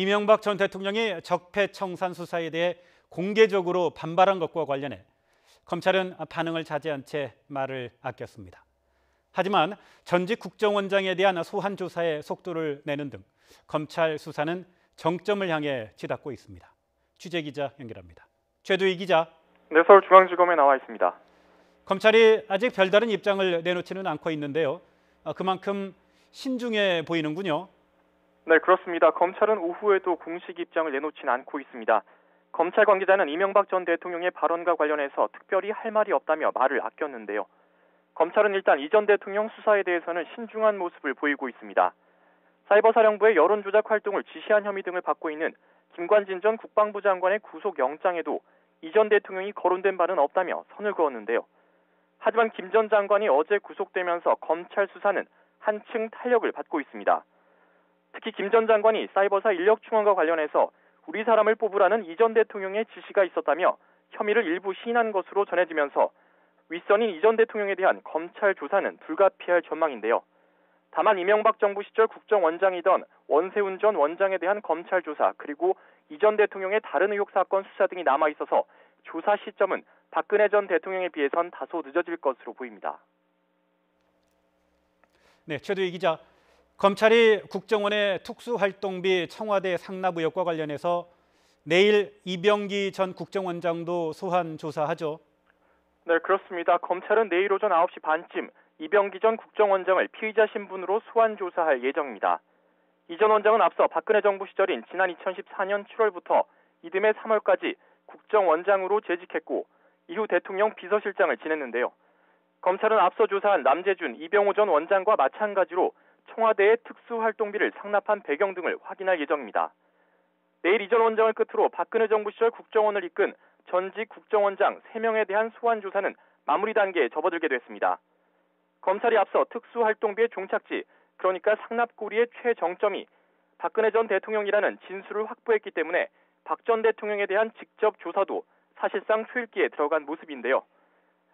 이명박 전 대통령이 적폐청산 수사에 대해 공개적으로 반발한 것과 관련해 검찰은 반응을 자제한 채 말을 아꼈습니다. 하지만 전직 국정원장에 대한 소환 조사에 속도를 내는 등 검찰 수사는 정점을 향해 치닫고 있습니다. 취재 기자 연결합니다. 최두희 기자. 네, 서울중앙지검에 나와 있습니다. 검찰이 아직 별다른 입장을 내놓지는 않고 있는데요. 그만큼 신중해 보이는군요. 네, 그렇습니다. 검찰은 오후에도 공식 입장을 내놓진 않고 있습니다. 검찰 관계자는 이명박 전 대통령의 발언과 관련해서 특별히 할 말이 없다며 말을 아꼈는데요. 검찰은 일단 이 전 대통령 수사에 대해서는 신중한 모습을 보이고 있습니다. 사이버사령부의 여론조작 활동을 지시한 혐의 등을 받고 있는 김관진 전 국방부 장관의 구속영장에도 이 전 대통령이 거론된 바는 없다며 선을 그었는데요. 하지만 김 전 장관이 어제 구속되면서 검찰 수사는 한층 탄력을 받고 있습니다. 특히 김 전 장관이 사이버사 인력 충원과 관련해서 우리 사람을 뽑으라는 이 전 대통령의 지시가 있었다며 혐의를 일부 시인한 것으로 전해지면서 윗선인 이 전 대통령에 대한 검찰 조사는 불가피할 전망인데요. 다만 이명박 정부 시절 국정원장이던 원세훈 전 원장에 대한 검찰 조사 그리고 이 전 대통령의 다른 의혹 사건 수사 등이 남아있어서 조사 시점은 박근혜 전 대통령에 비해선 다소 늦어질 것으로 보입니다. 네, 최두희 기자. 검찰이 국정원의 특수활동비 청와대 상납 의혹과 관련해서 내일 이병기 전 국정원장도 소환 조사하죠. 네, 그렇습니다. 검찰은 내일 오전 9시 반쯤 이병기 전 국정원장을 피의자 신분으로 소환 조사할 예정입니다. 이 전 원장은 앞서 박근혜 정부 시절인 지난 2014년 7월부터 이듬해 3월까지 국정원장으로 재직했고 이후 대통령 비서실장을 지냈는데요. 검찰은 앞서 조사한 남재준, 이병호 전 원장과 마찬가지로 청와대의 특수활동비를 상납한 배경 등을 확인할 예정입니다. 내일 이 전 원장을 끝으로 박근혜 정부 시절 국정원을 이끈 전직 국정원장 3명에 대한 소환 조사는 마무리 단계에 접어들게 됐습니다. 검찰이 앞서 특수활동비의 종착지, 그러니까 상납고리의 최정점이 박근혜 전 대통령이라는 진술을 확보했기 때문에 박 전 대통령에 대한 직접 조사도 사실상 초읽기에 들어간 모습인데요.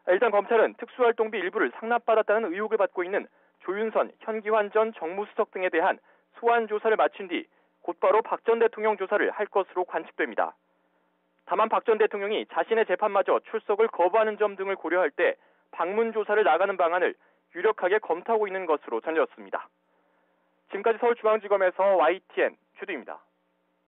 일단 검찰은 특수활동비 일부를 상납받았다는 의혹을 받고 있는 조윤선, 현기환 전 정무수석 등에 대한 소환 조사를 마친 뒤 곧바로 박 전 대통령 조사를 할 것으로 관측됩니다. 다만 박 전 대통령이 자신의 재판마저 출석을 거부하는 점 등을 고려할 때 방문 조사를 나가는 방안을 유력하게 검토하고 있는 것으로 전해졌습니다. 지금까지 서울중앙지검에서 YTN 최두희입니다.